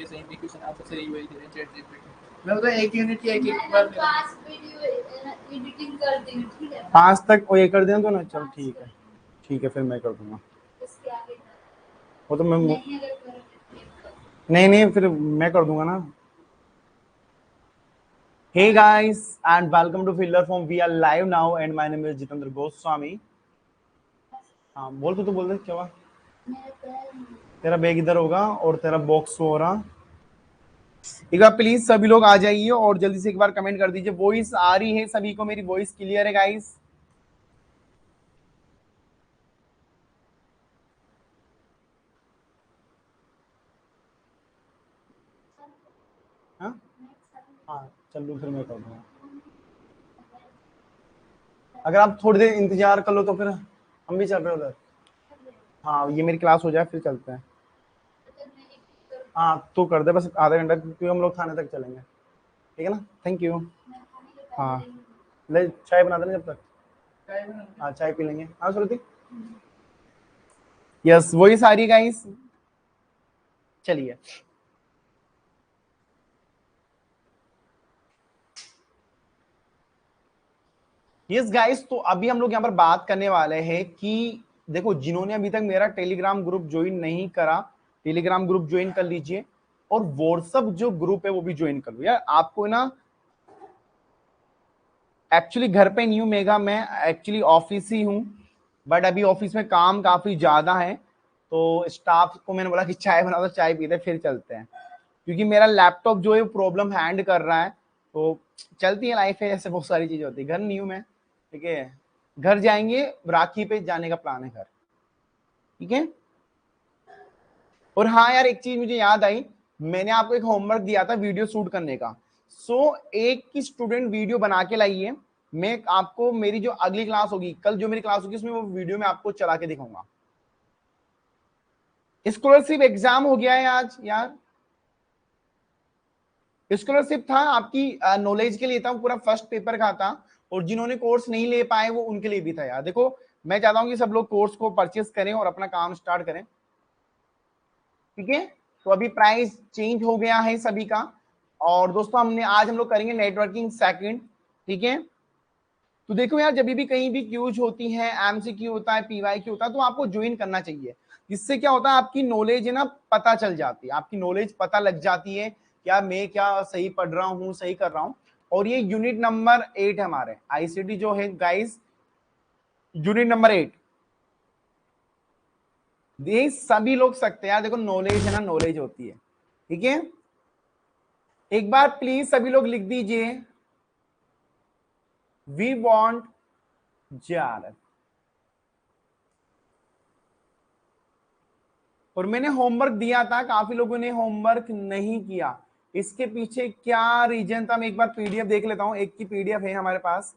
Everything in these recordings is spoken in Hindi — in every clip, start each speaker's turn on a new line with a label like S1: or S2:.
S1: के सही में क्वेश्चन आंसर सही वही दे रहे चैट जीपीटी। मैं बता एक यूनिट की एक बार
S2: 5 वीडियो एडिटिंग कर देंगे, ठीक है?
S1: 5 तक वो ये कर देना तो ना, चल ठीक है फिर मैं कर दूंगा।
S2: इसके आगे
S1: वो तो मैं
S2: नहीं, अगर
S1: नहीं फिर मैं कर दूंगा ना। Hey guys and welcome to Filler Form. We are live now and my name is Jitendra Goswami. हाँ बोल तो बोल दे क्या हुआ। तेरा बैग इधर होगा और तेरा बॉक्स हो रहा। एक बार प्लीज सभी लोग आ जाइए और जल्दी से एक बार कमेंट कर दीजिए। वॉइस आ रही है सभी को, मेरी वॉइस क्लियर है गाइस? हाँ चलो फिर मैं कर दूंगा। अगर आप थोड़ी देर इंतजार कर लो तो फिर हम भी चल रहे उधर। हाँ ये मेरी क्लास हो जाए फिर चलते हैं। हाँ तो कर दे बस आधा घंटा, क्योंकि हम लोग थाने तक चलेंगे, ठीक है ना? Thank you. हाँ ले चाय बना देना जब तक। हाँ चाय पी लेंगे। हाँ सुरती यस वही सारी गाइस। चलिए यस गाइस, तो अभी हम लोग यहाँ पर बात करने वाले हैं कि देखो जिन्होंने अभी तक मेरा टेलीग्राम ग्रुप ज्वाइन नहीं करा, टेलीग्राम ग्रुप ज्वाइन कर लीजिए और व्हाट्सएप जो ग्रुप है वो भी ज्वाइन कर लो यार। आपको ना एक्चुअली घर पे नहीं हूं मेगा, मैं एक्चुअली ऑफिस ही हूं, बट अभी ऑफिस में काम काफी ज्यादा है तो स्टाफ को मैंने बोला कि चाय बना दो, चाय पीते फिर चलते हैं, क्योंकि मेरा लैपटॉप जो है प्रॉब्लम हैंड कर रहा है। तो चलती है लाइफ है, ऐसे बहुत सारी चीजें होती है। घर नहीं हूं मैं, ठीक है, घर जाएंगे, राखी पे जाने का प्लान है घर, ठीक है। और हाँ यार एक चीज मुझे याद आई, मैंने आपको एक होमवर्क दिया था वीडियो शूट करने का। एक की स्टूडेंट वीडियो बना के लाइए, मैं आपको मेरी जो अगली क्लास होगी कल, जो मेरी क्लास होगी उसमें वो वीडियो में आपको चला के दिखाऊंगा। स्कॉलरशिप एग्जाम हो गया है आज यार, स्कॉलरशिप था आपकी नॉलेज के लिए था, पूरा फर्स्ट पेपर का था, और जिन्होंने कोर्स नहीं ले पाए वो उनके लिए भी था यार। देखो मैं चाहता हूं कि सब लोग कोर्स को परचेस करें और अपना काम स्टार्ट करें, ठीक है। तो अभी प्राइस चेंज हो गया है सभी का। और दोस्तों आज हम लोग करेंगे नेटवर्किंग सेकंड, ठीक है। तो देखो यार जब भी कहीं भी क्यूज होती है, एमसीक्यू होता है, पीवाईक्यू होता है, तो आपको ज्वाइन करना चाहिए। जिससे क्या होता है आपकी नॉलेज है ना पता चल जाती है, आपकी नॉलेज पता लग जाती है क्या मैं क्या सही पढ़ रहा हूँ, सही कर रहा हूँ। और ये यूनिट नंबर 8 हमारे आईसीटी जो है गाइस, यूनिट नंबर 8 ये सभी लोग सकते हैं यार। देखो नॉलेज है ना, नॉलेज होती है, ठीक है। एक बार प्लीज सभी लोग लिख दीजिए वी वांट जार। और मैंने होमवर्क दिया था, काफी लोगों ने होमवर्क नहीं किया, इसके पीछे क्या रीजन था मैं एक बार पीडीएफ देख लेता हूं। एक की पीडीएफ है हमारे पास।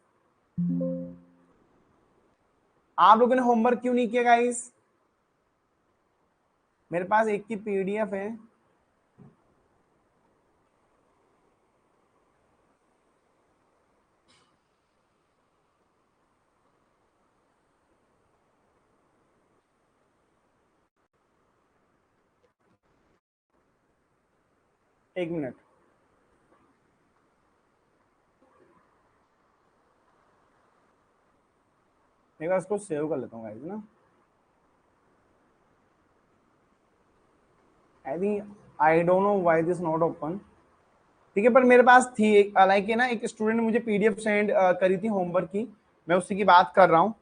S1: आप लोगों ने होमवर्क क्यों नहीं किया गाइस? मेरे पास एक की पीडीएफ है। एक मिनट, एक बार इसको सेव कर लेता हूँ गाइस ना। I think I don't know why this not open, ठीक है। पर मेरे पास थी एक, हालांकि ना एक स्टूडेंट ने मुझे पीडीएफ सेंड करी थी होमवर्क की, मैं उसी की बात कर रहा हूँ।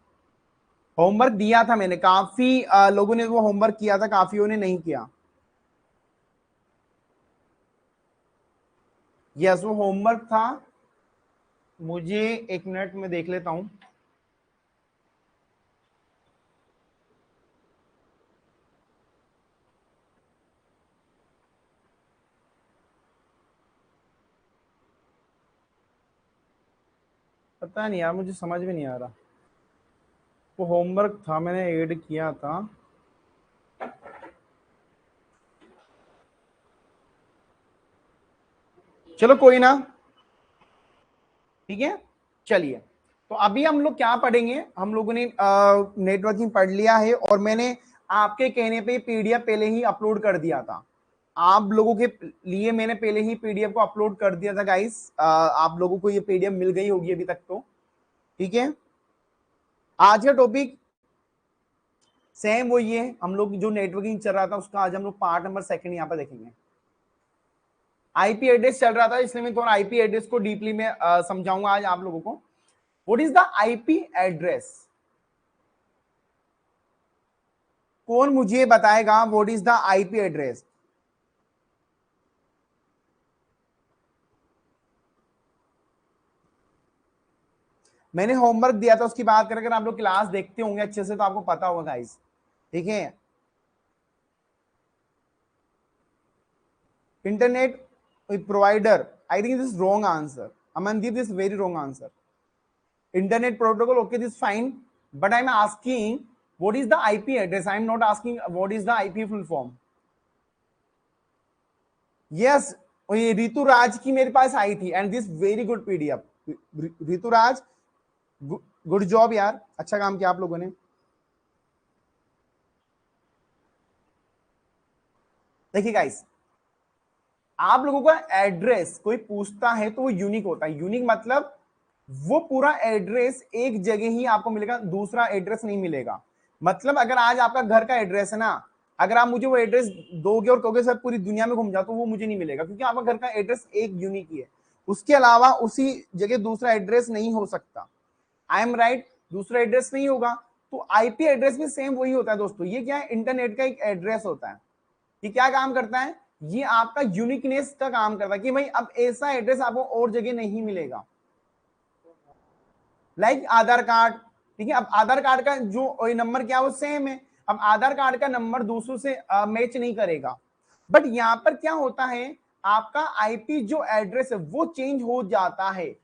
S1: होमवर्क दिया था मैंने, काफी लोगों ने वो होमवर्क किया था, काफियों ने नहीं किया। यस वो होमवर्क था, मुझे एक मिनट में देख लेता हूं। पता नहीं यार, मुझे समझ में नहीं आ रहा। वो होमवर्क था, मैंने ऐड किया था। चलो कोई ना, ठीक है। चलिए तो अभी हम लोग क्या पढ़ेंगे, हम लोगों ने नेटवर्किंग पढ़ लिया है और मैंने आपके कहने पे पीडीएफ पहले ही अपलोड कर दिया था। आप लोगों के लिए मैंने पहले ही पीडीएफ को अपलोड कर दिया था गाइस, आप लोगों को ये पीडीएफ मिल गई होगी अभी तक तो, ठीक है। आज का टॉपिक सेम वही है, हम लोग जो नेटवर्किंग चल रहा था उसका आज हम लोग पार्ट नंबर 2 यहाँ पर देखेंगे। आईपी एड्रेस चल रहा था, इसलिए मैं थोड़ा आईपी एड्रेस को डीपली में समझाऊंगा आज आप लोगों को। What is the IP address? कौन मुझे बताएगा what is the IP address? मैंने होमवर्क दिया था उसकी बात करें, अगर आप लोग क्लास देखते होंगे अच्छे से तो आपको पता होगा गाइस, ठीक है। Internet provider, I think this wrong answer, Amandeep this very wrong answer. Internet protocol, okay, this fine, but I'm asking what is the IP address? I'm not asking what is the IP full form. Yes, ये ऋतुराज की मेरे पास आई थी and this very good PDF. Rituraj good job यार, अच्छा काम किया आप लोगों ने। देखिए गाइस, आप लोगों का एड्रेस कोई पूछता है तो वो यूनिक होता है। यूनिक मतलब वो पूरा एड्रेस एक जगह ही आपको मिलेगा, दूसरा एड्रेस नहीं मिलेगा। मतलब अगर आज आपका घर का एड्रेस है ना, अगर आप मुझे वो एड्रेस दोगे और कहोगे सर पूरी दुनिया में घूम जाओ, तो वो मुझे नहीं मिलेगा, क्योंकि आपका घर का एड्रेस एक यूनिक ही है। उसके अलावा उसी जगह दूसरा एड्रेस नहीं हो सकता। आई एम राइट, दूसरा एड्रेस नहीं होगा। तो आईपी एड्रेस भी सेम वही होता है दोस्तों। ये क्या है? इंटरनेट का एक एड्रेस होता है। ये क्या काम करता है? ये आपका यूनिकनेस का काम करता है कि भाई अब ऐसा एड्रेस आपको और जगह नहीं मिलेगा। लाइक आधार कार्ड, ठीक है। अब आधार कार्ड का जो नंबर क्या वो सेम है। अब आधार कार्ड का नंबर दूसरों से मैच नहीं करेगा, बट यहां पर क्या होता है, आपका आईपी जो एड्रेस है वो चेंज हो जाता है।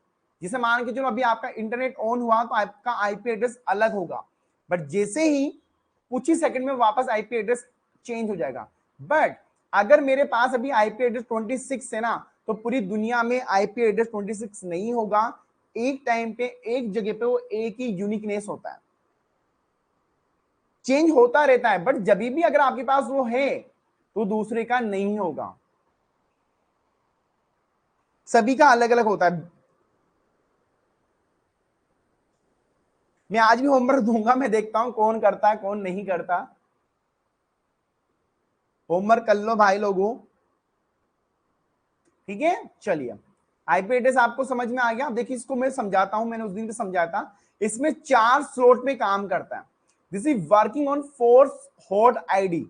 S1: जैसे मान के चलो अभी आपका इंटरनेट ऑन हुआ तो आपका आईपी एड्रेस अलग होगा, बट जैसे ही कुछ ही सेकंड में वापस आईपी एड्रेस चेंज हो जाएगा। बट अगर मेरे पास अभी आईपी एड्रेस 26 है ना, तो पूरी दुनिया में आईपी एड्रेस 26 नहीं होगा। एक टाइम पे एक जगह पे वो एक ही यूनिकनेस होता है, चेंज होता रहता है, बट जब भी अगर आपके पास वो है तो दूसरे का नहीं होगा, सभी का अलग अलग होता है। मैं आज भी होमवर्क दूंगा, मैं देखता हूं कौन करता है कौन नहीं करता। होमवर्क कर लो भाई लोगों, ठीक है। चलिए, आईपी एड्रेस आपको समझ में आ गया। देखिए इसको मैं समझाता हूं, मैंने उस दिन भी समझाया था। इसमें 4 स्लॉट में काम करता है। This is working on 4 hot ID,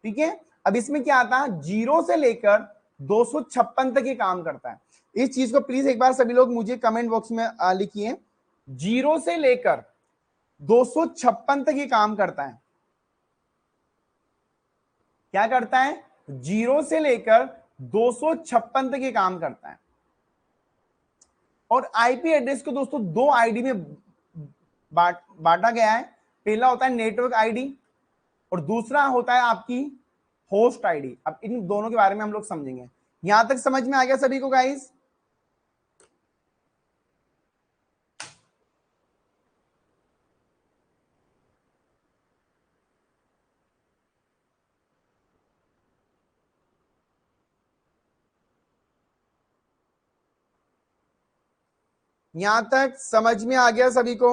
S1: ठीक है। अब इसमें क्या आता है, 0 से लेकर 256 तक ये काम करता है। इस चीज को प्लीज एक बार सभी लोग मुझे कमेंट बॉक्स में लिखिए। 0 से लेकर 256 तक ये काम करता है। क्या करता है? 0 से लेकर 256 तक ये काम करता है। और आईपी एड्रेस को दोस्तों 2 आईडी में बांटा गया है। पहला होता है नेटवर्क आईडी और दूसरा होता है आपकी होस्ट आईडी। अब इन दोनों के बारे में हम लोग समझेंगे। यहां तक समझ में आ गया सभी को गाइस? यहां तक समझ में आ गया सभी को?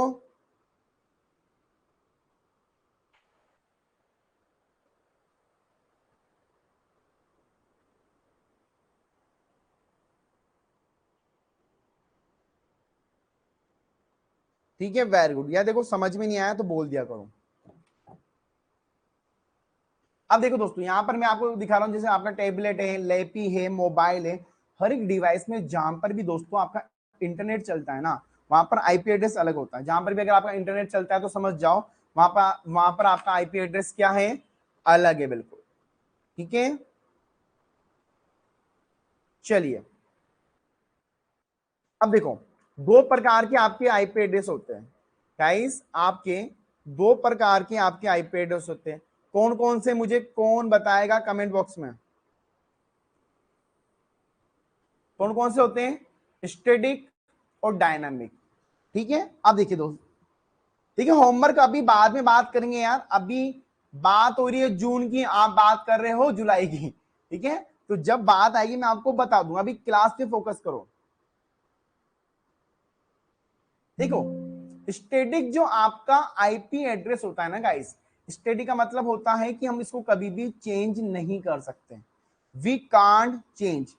S1: ठीक है, वेरी गुड। या देखो समझ में नहीं आया तो बोल दिया करो। अब देखो दोस्तों, यहां पर मैं आपको दिखा रहा हूं, जैसे आपका टेबलेट है, लैपी है, मोबाइल है, हर एक डिवाइस में जहां पर भी दोस्तों आपका इंटरनेट चलता है ना, वहां पर आईपी एड्रेस अलग होता है। जहां पर भी अगर आपका इंटरनेट चलता है तो समझ जाओ वहां पर आपका आईपी एड्रेस क्या है, अलग है बिल्कुल, ठीक है। चलिए, अब देखो 2 प्रकार के आपके आईपी एड्रेस होते हैं गाइस। आपके 2 प्रकार के आपके आईपी एड्रेस होते हैं। कौन कौन से, मुझे कौन बताएगा कमेंट बॉक्स में? कौन कौन से होते हैं? स्टैटिक और डायनामिक, ठीक है। अब देखिए दोस्तों, ठीक है, होमवर्क अभी बाद में बात करेंगे यार। अभी बात हो रही है जून की, आप बात कर रहे हो जुलाई की, ठीक है। तो जब बात आएगी मैं आपको बता दूंगा, अभी क्लास पे फोकस करो। देखो स्टैटिक जो आपका आईपी एड्रेस होता है ना गाइस, स्टैटिक का मतलब होता है कि हम इसको कभी भी चेंज नहीं कर सकते, वी कांट चेंज।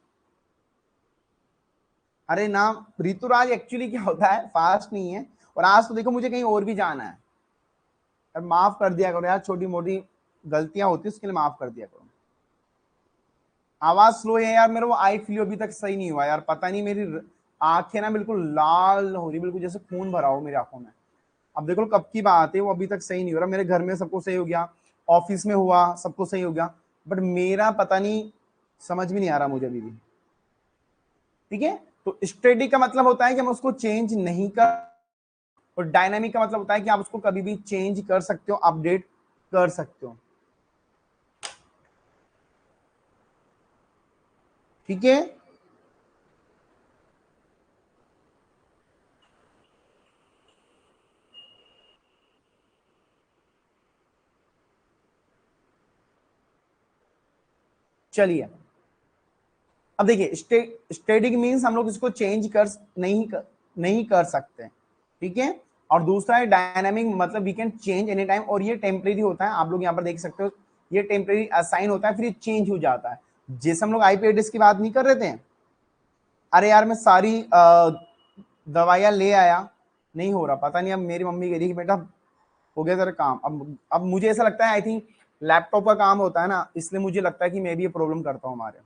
S1: अरे ना ऋतुराज, एक्चुअली क्या होता है, फास्ट नहीं है, और आज तो देखो मुझे कहीं और भी जाना है, यार माफ कर दिया करो यार, छोटी मोटी गलतियां होती है उसके लिए माफ कर दिया करो। आवाज स्लो है यार, मेरा वो आई फ्लू अभी तक सही नहीं हुआ यार, पता नहीं मेरी आंखें ना बिल्कुल लाल हो रही, बिल्कुल जैसे खून भरा हो मेरी आंखों में। अब देखो कब की बात है, वो अभी तक सही नहीं हो रहा, मेरे घर में सबको सही हो गया, ऑफिस में हुआ सबको सही हो गया, बट मेरा पता नहीं, समझ में नहीं आ रहा मुझे अभी भी। ठीक है, तो स्टेटिक का मतलब होता है कि हम उसको चेंज नहीं कर, और डायनामिक का मतलब होता है कि आप उसको कभी भी चेंज कर सकते हो, अपडेट कर सकते हो। ठीक है, चलिए अब देखिए स्टेटिक मींस हम लोग इसको चेंज कर नहीं कर सकते। ठीक है, और दूसरा है डायनामिक, मतलब we can change any time, और ये टेम्परेरी होता है, आप लोग यहाँ पर देख सकते हो, ये टेम्परेरी असाइन होता है, फिर ये चेंज हो जाता है। जैसे हम लोग आईपी एड्रेस की बात नहीं कर रहे थे, अरे यार मैं सारी दवाइयां ले आया, नहीं हो रहा, पता नहीं, अब मेरी मम्मी कह रही कि बेटा हो गया तेरा काम। अब मुझे ऐसा लगता है, आई थिंक लैपटॉप का काम होता है ना, इसलिए मुझे लगता है कि मैं भी ये प्रॉब्लम करता हूँ हमारे।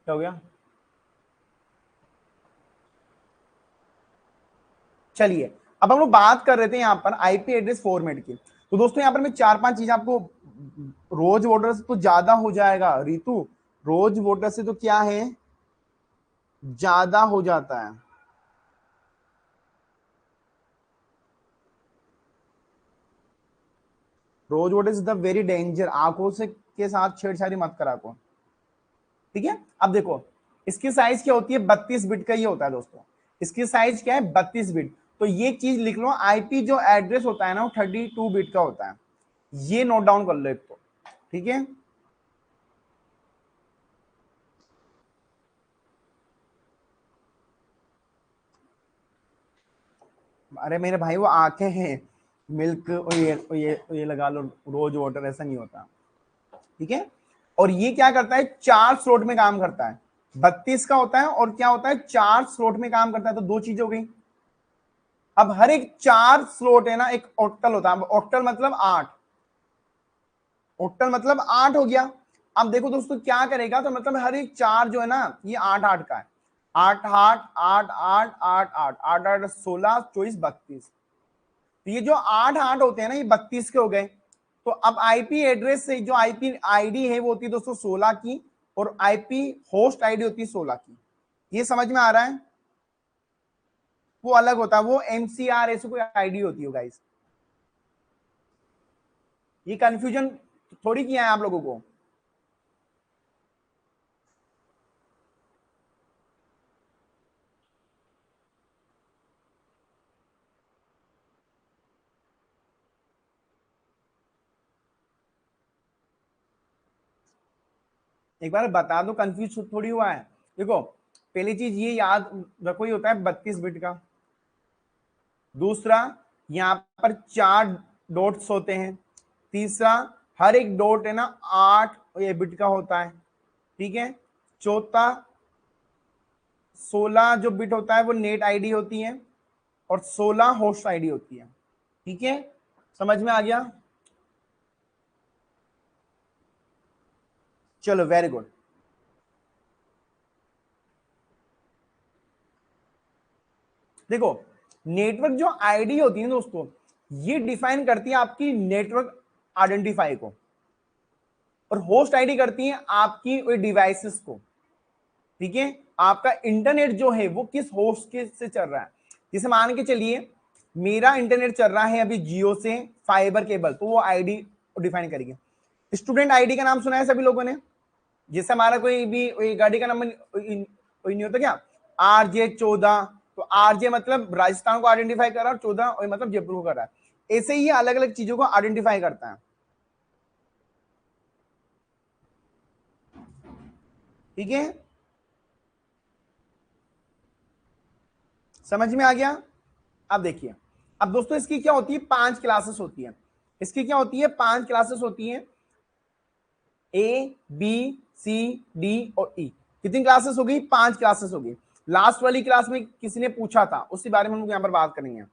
S1: क्या हो गया? चलिए अब हम लोग बात कर रहे थे यहाँ पर आईपी एड्रेस फॉर्मेट की। तो दोस्तों यहाँ पर मैं 4-5 चीजें आपको, रोज वोटर से तो ज्यादा हो जाएगा रितु, रोज वोटर से तो क्या है, ज्यादा हो जाता है। Rose water is the very danger, आंखों से के साथ छेड़छाड़ी मत करा को। ठीक है, अब देखो इसकी साइज क्या होती है, 32 बिट का ये होता है दोस्तों, इसकी साइज क्या है, 32 बिट। तो ये चीज लिख लो, आईपी जो एड्रेस होता है ना वो 32 बिट का होता है, ये नोट डाउन कर लो एक तो। ठीक है, अरे मेरे भाई वो आंखें हैं, मिल्क और ये लगा लो, रोज वाटर ऐसा नहीं होता। ठीक है, और ये क्या करता है, 4 स्लॉट में काम करता है, 32 का होता है, और क्या होता है 4 स्लॉट में काम करता है, तो 2 चीजें हो गई। अब हर एक 4 स्लॉट है ना, एक ऑक्टल होता है, ऑक्टल मतलब 8, ऑक्टल मतलब 8 हो गया। अब देखो दोस्तों क्या करेगा, तो मतलब हर एक 4 जो है ना ये 8-8 का है, 8-8 8-8 8-8 8-8 16 24 32, तो ये जो 8-8 होते हैं ना ये 32 के हो गए। तो अब आईपी एड्रेस से जो आईपी आईडी है वो होती है दोस्तों 16 की, और आईपी होस्ट आईडी होती है 16 की। ये समझ में आ रहा है, वो अलग होता है, वो एमसीआर ऐसे कोई आईडी होती है गाइस। ये कंफ्यूजन थोड़ी किया है आप लोगों को। एक बार बता दो, कंफ्यूज थोड़ी हुआ है। देखो पहली चीज ये याद रखो, ये होता है 32 बिट का। दूसरा, यहां पर 4 डॉट्स होते हैं। तीसरा, हर एक डॉट है ना 8 ये बिट का होता है। ठीक है, चौथा, 16 जो बिट होता है वो नेट आईडी होती है, और 16 होस्ट आईडी होती है। ठीक है, समझ में आ गया? चलो वेरी गुड। देखो नेटवर्क जो आईडी होती है दोस्तों, ये डिफाइन करती है आपकी नेटवर्क आइडेंटिफाई को, और होस्ट आईडी करती है आपकी डिवाइसेस को। ठीक है, आपका इंटरनेट जो है वो किस होस्ट के से चल रहा है। जैसे मान के चलिए मेरा इंटरनेट चल रहा है अभी जियो से फाइबर केबल, तो वो आईडी डिफाइन करेगी। स्टूडेंट आईडी का नाम सुना है सभी लोगों ने? जैसे हमारा कोई भी गाड़ी का नंबर कोई नहीं होता क्या, RJ 14, तो RJ मतलब राजस्थान को आइडेंटिफाई कर रहा है, और 14 मतलब जयपुर को कर रहा है। ऐसे ही अलग अलग चीजों को आइडेंटिफाई करता है। ठीक है, समझ में आ गया। अब देखिए, अब दोस्तों इसकी क्या होती है, 5 क्लासेस होती है। इसकी क्या होती है, 5 क्लासेस होती है, ए बी सी डी और ई। कितनी क्लासेस हो गई, 5 क्लासेस हो गई। लास्ट वाली क्लास में किसी ने पूछा था, उसी बारे में हम लोग यहां पर बात करेंगे।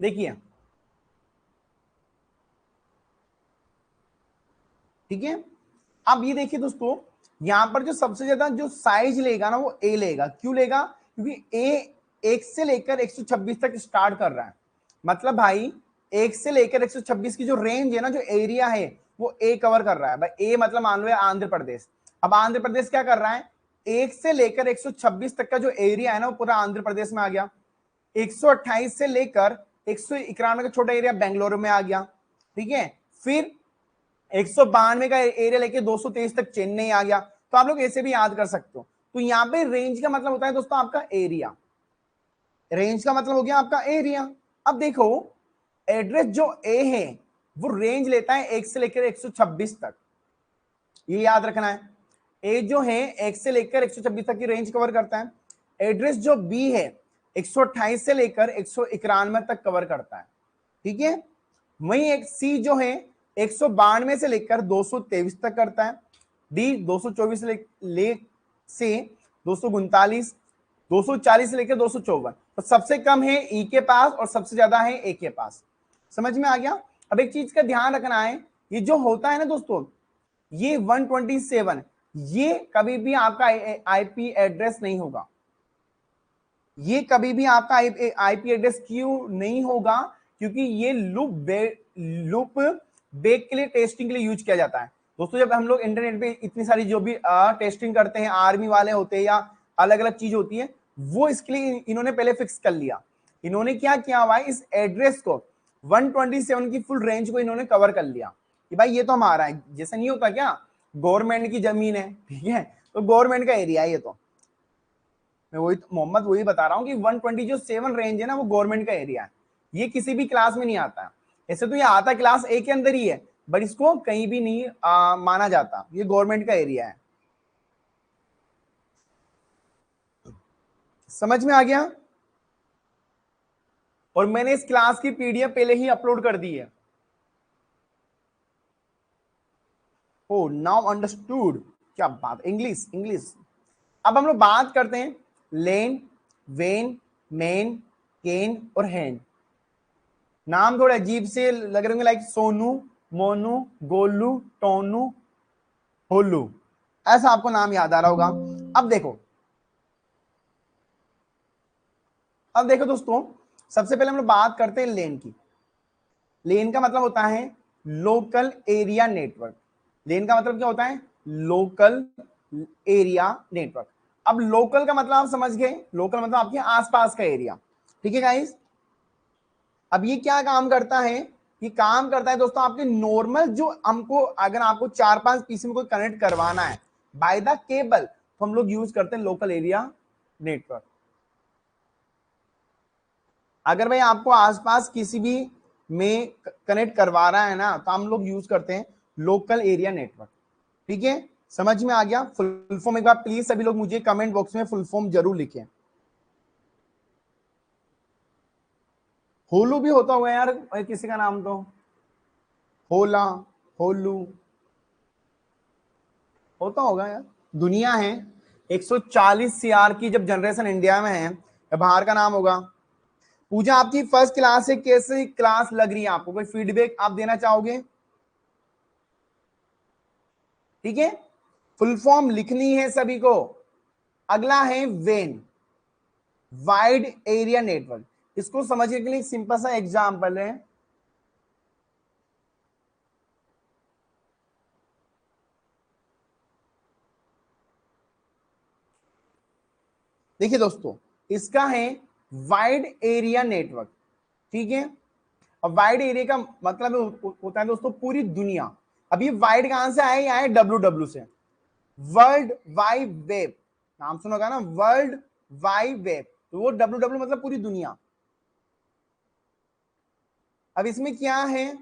S1: देखिए, ठीक है, अब ये देखिए दोस्तों, यहां पर जो सबसे ज्यादा जो साइज लेगा ना वो ए लेगा। क्यों लेगा, क्योंकि ए 1 से लेकर 126 तक स्टार्ट कर रहा है। मतलब भाई 1 से लेकर 126 की जो रेंज है ना, जो एरिया है, वो ए कवर कर रहा है। भाई ए मतलब मान लो आंध्र प्रदेश। अब आंध्र प्रदेश क्या कर रहा है, 1 से लेकर 126 तक का जो एरिया है ना, वो पूरा आंध्र प्रदेश में आ गया। 128 से लेकर 191 का छोटा एरिया बेंगलुरु में आ गया। ठीक है, फिर 192 का एरिया लेके 223 तक चेन्नई आ गया। तो आप लोग ऐसे भी याद कर सकते हो। तो यहां पे रेंज का मतलब होता है दोस्तों आपका एरिया। रेंज का मतलब हो गया आपका एरिया। अब देखो, एड्रेस जो ए है वो रेंज लेता है 1 से लेकर 126 तक, ये याद रखना है। ए जो है 1 से लेकर 126 तक की रेंज कवर करता है। एड्रेस जो बी है 128 से लेकर 191 तक कवर करता है। ठीक है, वहीं एक सी जो है 192 से लेकर 223 तक करता है। डी 224 से 239, 240 से लेकर 254। तो सबसे कम है ई के पास और सबसे ज्यादा है ए के पास। समझ में आ गया। अब एक चीज का ध्यान रखना है, ये जो होता है ना दोस्तों, ये 127, ये कभी भी आपका आईपी एड्रेस नहीं होगा। ये कभी भी आपका आईपी एड्रेस क्यों नहीं होगा, क्योंकि ये लूप बेक के लिए, टेस्टिंग के लिए यूज किया जाता है। दोस्तों जब हम लोग इंटरनेट पे इतनी सारी जो भी टेस्टिंग करते हैं, आर्मी वाले होते हैं या अलग अलग चीज होती है, वो इसके लिए इन्होंने पहले फिक्स कर लिया। इन्होंने क्या किया हुआ है, इस एड्रेस को 127 की फुल रेंज को इन्होंने कवर कर लिया कि भाई ये तो हमारा है। जैसे नहीं होता क्या, गवर्नमेंट की जमीन है, ठीक है, तो गवर्नमेंट का एरिया है ये। तो मैं वही मोहम्मद वही बता रहा हूँ कि 120 जो 7 रेंज है ना, वो गवर्नमेंट का एरिया है। ये किसी भी क्लास में नहीं आता। ऐसे तो ये आता क्लास ए के अंदर ही है, बट इसको कहीं भी नहीं माना जाता। ये गवर्नमेंट का एरिया है। समझ में आ गया। और मैंने इस क्लास की पीडीएफ पहले ही अपलोड कर दी है। ओ नाउ अंडरस्टूड, क्या बात, इंग्लिश इंग्लिश। अब हम लोग बात करते हैं लेन, वेन, मेन, केन और हैन। नाम थोड़े अजीब से लग रहे होंगे, लाइक सोनू, मोनू, गोलू, टोनू, होलू, ऐसा आपको नाम याद आ रहा होगा। अब देखो, अब देखो दोस्तों, सबसे पहले हम लोग बात करते हैं लेन की। लेन का मतलब होता है लोकल एरिया नेटवर्क। लेन का मतलब क्या होता है, लोकल एरिया नेटवर्क। अब लोकल का मतलब आप समझ गए, लोकल मतलब आपके आसपास का एरिया। ठीक है गाइस। अब ये क्या काम करता है, ये काम करता है दोस्तों आपके नॉर्मल जो हमको, अगर आपको 4-5 पीसी में कोई कनेक्ट करवाना है बाय द केबल, तो हम लोग यूज करते हैं लोकल एरिया नेटवर्क। अगर भाई आपको आसपास किसी भी में कनेक्ट करवा रहा है ना, तो हम लोग यूज करते हैं लोकल एरिया नेटवर्क। ठीक है, समझ में आ गया। फुल फॉर्म एक बार प्लीज सभी लोग मुझे कमेंट बॉक्स में फुल फॉर्म जरूर लिखें। होलू भी होता होगा यार किसी का नाम, तो होला, होलू होता होगा यार। दुनिया है 140 सीआर की, जब जनरेशन इंडिया में है, बाहर का नाम होगा। पूजा आपकी फर्स्ट क्लास से कैसी क्लास लग रही है आपको, कोई फीडबैक आप देना चाहोगे। ठीक है, फुल फॉर्म लिखनी है सभी को। अगला है वेन, वाइड एरिया नेटवर्क। इसको समझने के लिए सिंपल सा एग्जांपल है। देखिए दोस्तों, इसका है वाइड एरिया नेटवर्क। ठीक है, अब वाइड एरिया का मतलब होता है दोस्तों पूरी दुनिया। अब ये वाइड कहां से आया, ये आया WW से, वर्ल्ड वाइड वेब, नाम सुना होगा ना, वर्ल्ड वाइड वेब, तो वो WW मतलब पूरी दुनिया। अब इसमें क्या है,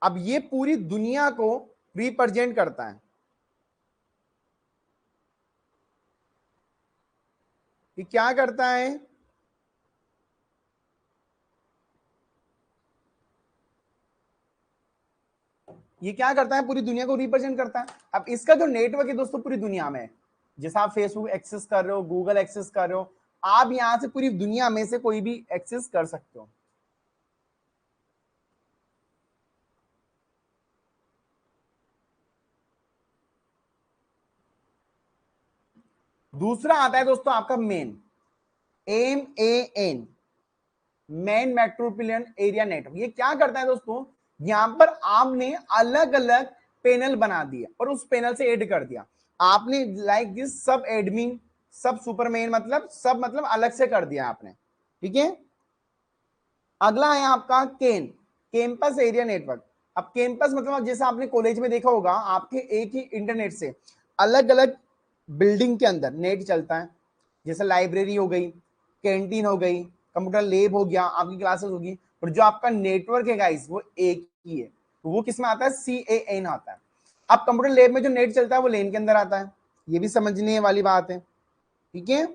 S1: अब ये पूरी दुनिया को रिप्रेजेंट करता है। ये क्या करता है, ये क्या करता है, पूरी दुनिया को रिप्रेजेंट करता है। अब इसका जो नेटवर्क है दोस्तों पूरी दुनिया में, जैसे आप फेसबुक एक्सेस कर रहे हो, गूगल एक्सेस कर रहे हो, आप यहां से पूरी दुनिया में से कोई भी एक्सेस कर सकते हो। दूसरा आता है दोस्तों आपका main, MAN, main metropolitan area network. ये क्या करता है दोस्तों, यहां पर आपने अलग अलग पैनल बना दिया और उस पैनल से ऐड कर दिया आपने, लाइक दिस सब एडमिन, सब सुपरमैन, मतलब सब मतलब अलग से कर दिया आपने, ठीक है। अगला है आपका केन, कैंपस एरिया नेटवर्क। अब कैंपस मतलब जैसे आपने कॉलेज में देखा होगा, आपके एक ही इंटरनेट से अलग अलग बिल्डिंग के अंदर नेट चलता है, जैसे लाइब्रेरी हो गई, कैंटीन हो गई, कंप्यूटर लैब हो गया, आपकी क्लासेस होगी, और जो आपका नेटवर्क है गाइस वो एक ही है, तो वो किस में आता है, CAN आता है। अब कंप्यूटर लैब में जो नेट चलता है वो लेन के अंदर आता है, ये भी समझने वाली बात है, ठीक है।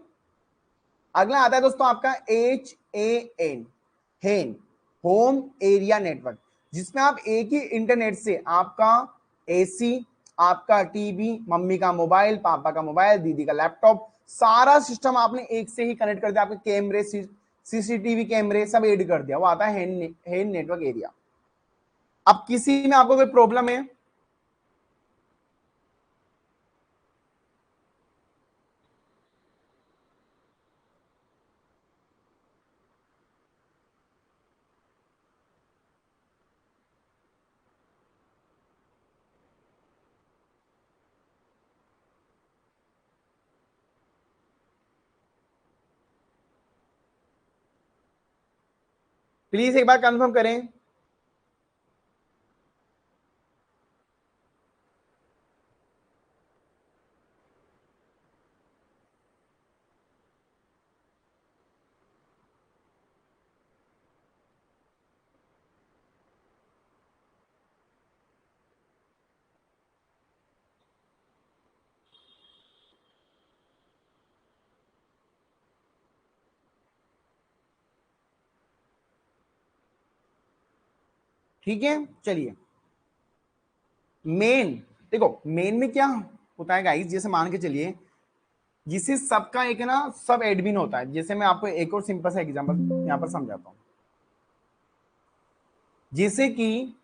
S1: अगला आता है दोस्तों आपका HAN, हेन, होम एरिया नेटवर्क, जिसमें आप एक ही इंटरनेट से आपका AC, आपका टीवी, मम्मी का मोबाइल, पापा का मोबाइल, दीदी का लैपटॉप, सारा सिस्टम आपने एक से ही कनेक्ट कर दिया, आपके कैमरे, CCTV कैमरे सब ऐड कर दिया, वो आता है हेन नेटवर्क एरिया। अब किसी में आपको कोई प्रॉब्लम है, प्लीज एक बार कंफर्म करें। ठीक है, चलिए मेन, देखो मेन में क्या होता है गाइस, जैसे मान के चलिए जिसे सबका एक है ना सब एडमिन होता है, जैसे मैं आपको एक और सिंपल सा एग्जांपल यहां पर समझाता हूं, जैसे कि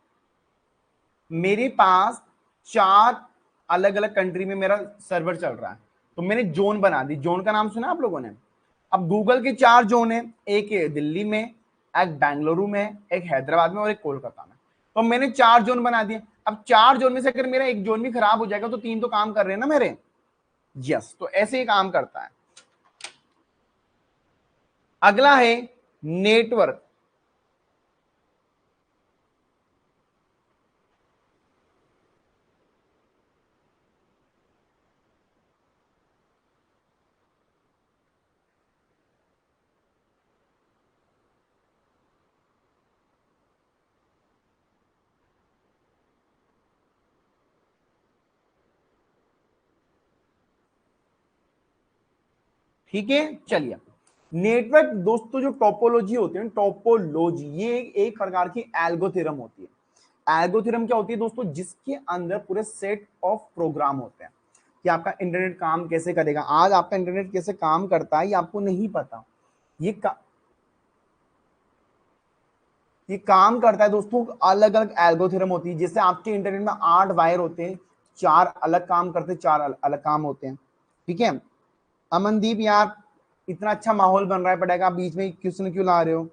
S1: मेरे पास 4 अलग अलग कंट्री में मेरा सर्वर चल रहा है, तो मैंने जोन बना दी, जोन का नाम सुना आप लोगों ने। अब गूगल के 4 जोन है, एक है दिल्ली में, एक बेंगलुरु में, एक हैदराबाद में और एक कोलकाता में, तो मैंने 4 जोन बना दिए। अब 4 जोन में से अगर मेरा एक जोन भी खराब हो जाएगा तो 3 तो काम कर रहे हैं ना मेरे, यस, तो ऐसे ही काम करता है। अगला है नेटवर्क, ठीक है। चलिए नेटवर्क दोस्तों जो टोपोलॉजी होती है, टोपोलॉजी ये एक प्रकार की एल्गोथ्योरम होती है। एल्गोथ्योरम क्या होती है दोस्तों, जिसके अंदर पूरे सेट ऑफ प्रोग्राम होते हैं कि आपका इंटरनेट काम कैसे करेगा। आज आपका इंटरनेट कैसे काम करता है ये आपको नहीं पता, ये काम करता है दोस्तों, अलग अलग एल्गोथ्योरम होती है। जैसे आपके इंटरनेट में 8 वायर होते हैं, 4 अलग काम करते हैं, 4 अलग काम होते हैं, ठीक है। अमनदीप यार इतना अच्छा माहौल बन रहा है पढ़ाई का, आप बीच में क्वेश्चन क्यों ला रहे हो।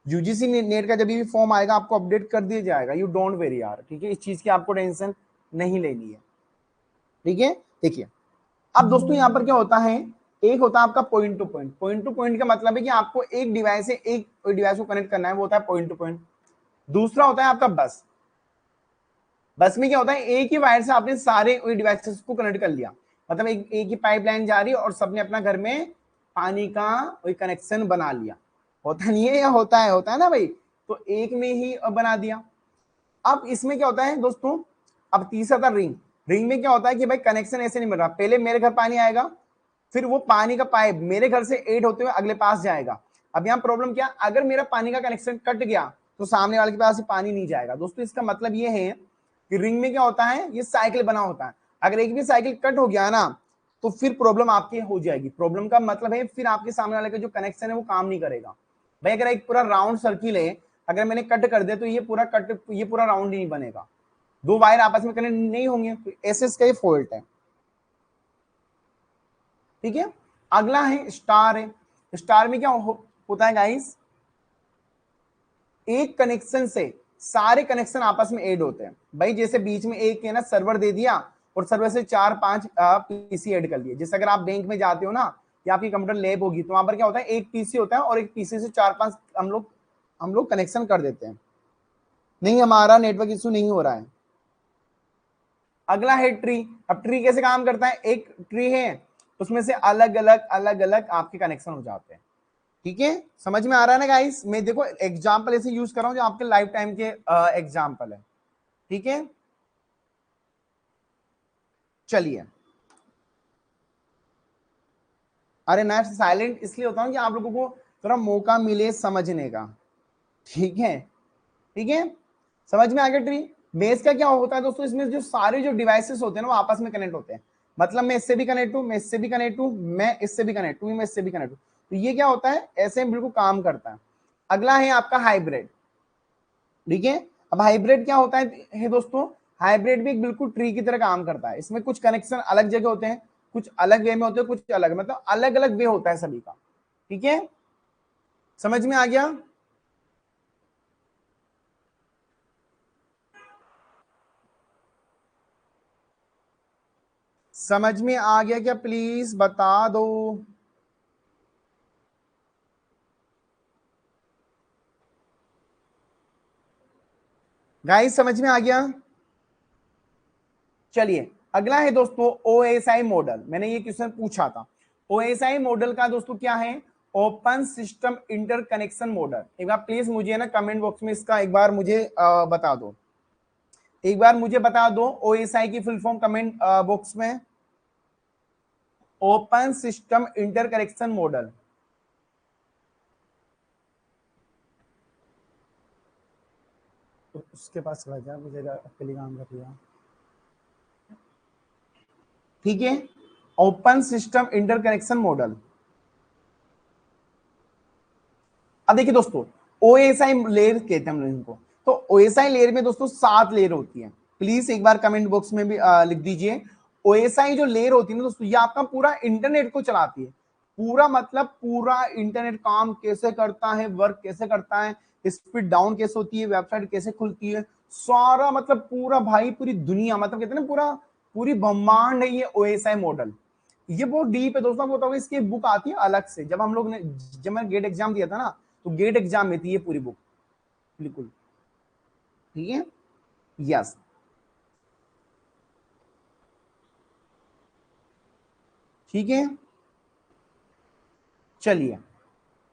S1: यूजीसी नेट का जब भी फॉर्म आएगा आपको अपडेट कर दिया जाएगा, यू डोंट वेरी यार, ठीक है, इस चीज की आपको टेंशन नहीं लेनी है, ठीक है। देखिए अब दोस्तों यहाँ पर क्या होता है, एक होता है आपका point two point. Point two point का मतलब है कि आपको एक डिवाइस से एक डिवाइस को कनेक्ट करना है, वो होता है पॉइंट टू पॉइंट। दूसरा होता है आपका बस। बस में क्या होता है, एक ही वायर से आपने सारे डिवाइसेस को कनेक्ट कर लिया, मतलब एक ही पाइपलाइन जा रही है और सबने अपना घर में पानी का कोई कनेक्शन बना लिया। होता नहीं है या होता है ना भाई, तो एक में ही बना दिया। अब इसमें क्या होता है दोस्तों, अब तीसरा था रिंग। रिंग में क्या होता है कि भाई कनेक्शन ऐसे नहीं बन रहा, पहले मेरे घर पानी आएगा, फिर वो पानी का पाइप मेरे घर से एड होते हुए अगले पास जाएगा। अब यहाँ प्रॉब्लम क्या, अगर मेरा पानी का कनेक्शन कट गया तो सामने वाले के पास पानी नहीं जाएगा। दोस्तों इसका मतलब ये है कि रिंग में क्या होता है, ये साइकिल बना होता है। अगर एक भी साइकिल कट हो गया ना तो फिर प्रॉब्लम आपकी हो जाएगी। प्रॉब्लम का मतलब है फिर आपके सामने वाले का जो कनेक्शन है वो काम नहीं करेगा। भाई अगर एक पूरा राउंड सर्किल है, अगर मैंने कट कर दिया तो ये पूरा राउंड ही नहीं बनेगा, दो वायर आपस में कनेक्ट नहीं होंगे। तो ऐसे इसका ये फॉल्ट है। ठीक है, अगला है स्टार है। स्टार में क्या होता है गाइस, एक कनेक्शन से सारे कनेक्शन आपस में ऐड होते हैं। भाई जैसे बीच में एक है ना सर्वर दे दिया और सर्वर से 4-5 पीसी ऐड कर लिए। जैसे अगर आप बैंक में जाते हो ना या आपकी कंप्यूटर लैब होगी तो वहां पर क्या होता है, एक पीसी होता है और एक पीसी से 4-5 हम लोग कनेक्शन कर देते हैं। नहीं, हमारा नेटवर्क इशू नहीं हो रहा है। अगला है ट्री। अब ट्री कैसे काम करता है, एक ट्री है उसमें से अलग अलग आपके कनेक्शन हो जाते हैं। ठीक है, समझ में आ रहा है ना गाइस। मैं देखो एग्जांपल ऐसे यूज कर रहा हूं जो आपके लाइफ टाइम के एग्जांपल है। ठीक है, चलिए। अरे मैं साइलेंट इसलिए होता हूं कि आप लोगों को थोड़ा मौका मिले समझने का। ठीक है, ठीक है, समझ में आ गया। ट्री बेस का क्या होता है दोस्तों, इसमें जो सारे जो डिवाइसेस होते हैं ना वो आपस में कनेक्ट होते हैं। मतलब मैं इससे भी कनेक्ट हूं, मैं इससे भी कनेक्ट हूं, मैं इससे भी कनेक्ट हूं, मैं इससे भी कनेक्ट हूं। तो ये क्या होता है, ऐसे बिल्कुल काम करता है। अगला है आपका हाइब्रिड। ठीक है, अब हाइब्रिड क्या होता है दोस्तों, हाइब्रिड भी एक बिल्कुल ट्री की तरह काम करता है। इसमें कुछ कनेक्शन अलग जगह होते हैं, कुछ अलग वे में होते हैं, कुछ अलग, मतलब अलग अलग वे होता है सभी का। ठीक है, समझ में आ गया। समझ में आ गया क्या, प्लीज बता दो। गाइस समझ में आ गया। चलिए अगला है दोस्तों ओएसआई मॉडल। मैंने ये क्वेश्चन पूछा था। ओएसआई मॉडल का दोस्तों क्या है, ओपन सिस्टम इंटरकनेक्शन मॉडल। एक बार प्लीज मुझे ना कमेंट बॉक्स में इसका एक बार मुझे बता दो, एक बार मुझे बता दो ओएसआई की फुल फॉर्म कमेंट बॉक्स में। Open system interconnection model. तो उसके पास चला गया, मुझे अकेले काम कर लिया। ठीक है, ओपन सिस्टम इंटरकनेक्शन मॉडल। अब देखिए दोस्तों, ओएसआई लेयर कहते हैं हम लोग इनको। तो ओएसआई लेयर में दोस्तों 7 लेयर होती है। प्लीज एक बार कमेंट बॉक्स में भी लिख दीजिए। ओएसआई जो लेयर होती है ना दोस्तों, ये आपका पूरा इंटरनेट को चलाती है। पूरा मतलब पूरा इंटरनेट काम कैसे करता है, वर्क कैसे करता है, स्पीड डाउन कैसे होती है, वेबसाइट कैसे खुलती है, सारा मतलब पूरा भाई पूरी दुनिया, मतलब कहते हैं ना पूरा पूरी ब्रह्मांड है ये ओएसआई मॉडल। ये बहुत डीप है दोस्तों, बताओ। इसकी बुक आती है अलग से, जब हम लोग ने जब मैंने गेट एग्जाम दिया था ना तो गेट एग्जाम में थी ये पूरी बुक, बिल्कुल। ठीक है, यस। ठीक है, चलिए।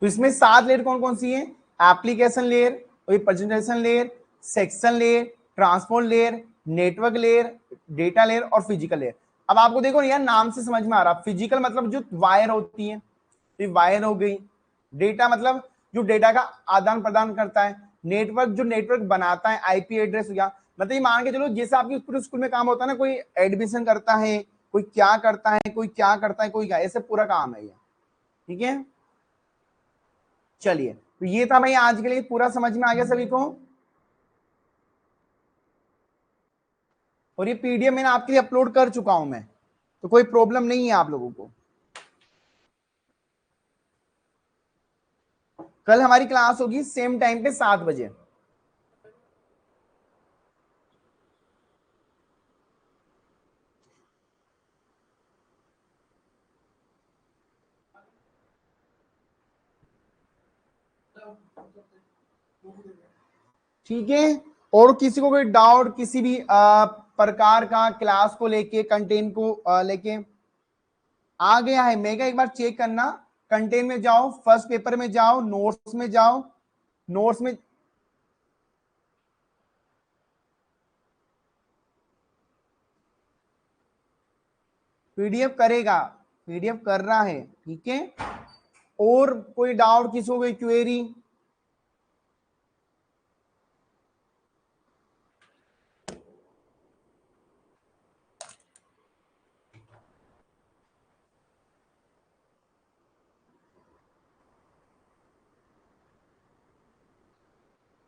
S1: तो इसमें 7 लेयर कौन कौन सी है, application layer, presentation layer, section layer, transport layer, network layer, data layer और फिजिकल लेयर। अब आपको देखो यार नाम से समझ में आ रहा, फिजिकल मतलब जो वायर होती है, तो वायर हो गई। डेटा मतलब जो डेटा का आदान प्रदान करता है। नेटवर्क जो नेटवर्क बनाता है, आईपी एड्रेस हो गया। मतलब ये मान के चलो जैसे आपकी पूरे स्कूल में काम होता है ना, कोई एडमिशन करता है, कोई क्या करता है, कोई क्या करता है, कोई क्या, ऐसे पूरा काम है ये। ठीक है, चलिए। तो ये था भाई आज के लिए, पूरा समझ में आ गया सभी को। और ये पीडीएफ मैंने आपके लिए अपलोड कर चुका हूं मैं, तो कोई प्रॉब्लम नहीं है आप लोगों को। कल हमारी क्लास होगी सेम टाइम पे 7 बजे। ठीक है। और किसी को कोई डाउट किसी भी प्रकार का क्लास को लेके कंटेंट को लेके आ गया है, मेगा एक बार चेक करना। कंटेंट में जाओ, फर्स्ट पेपर में जाओ, नोट्स में जाओ, नोट्स में पीडीएफ करेगा, पीडीएफ कर रहा है, ठीक है। और कोई डाउट किसी को, कोई क्वेरी?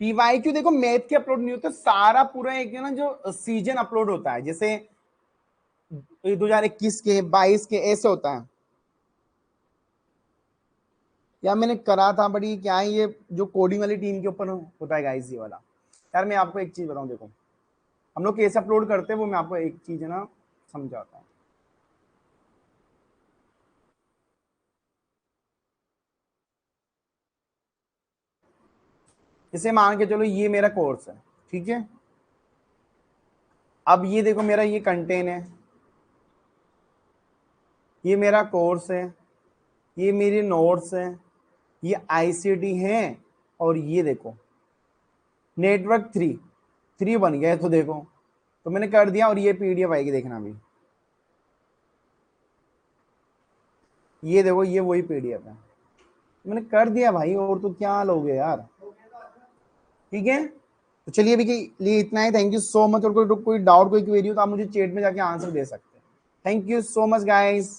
S1: पीवाईक्यू देखो मैथ के अपलोड नहीं होते, सारा पूरा एक ना जो सीजन अपलोड होता है, जैसे 2021 के 22 के ऐसे होता है। या मैंने करा था बड़ी क्या है, ये जो कोडिंग वाली टीम के ऊपर होता है गाइस ये वाला। यार मैं आपको एक चीज बताऊं, देखो हम लोग कैसे अपलोड करते हैं वो मैं आपको एक चीज है ना समझाता हूँ। जैसे मान के चलो ये मेरा कोर्स है, ठीक है। अब ये देखो मेरा ये कंटेंट है, ये मेरा कोर्स है, ये मेरे नोट्स है, ये आईसीटी है, और ये देखो नेटवर्क 3 बन गया है। तो देखो, तो मैंने कर दिया, और ये पीडीएफ आएगी, देखना अभी। ये देखो ये वही पीडीएफ है, मैंने कर दिया भाई, और तो क्या लोगे यार, ठीक है। तो चलिए अभी के लिए इतना ही। Thank you so much. और कोई डाउट कोई क्वेरी हो तो आप मुझे चैट में जाके आंसर दे सकते हैं। Thank you so much guys.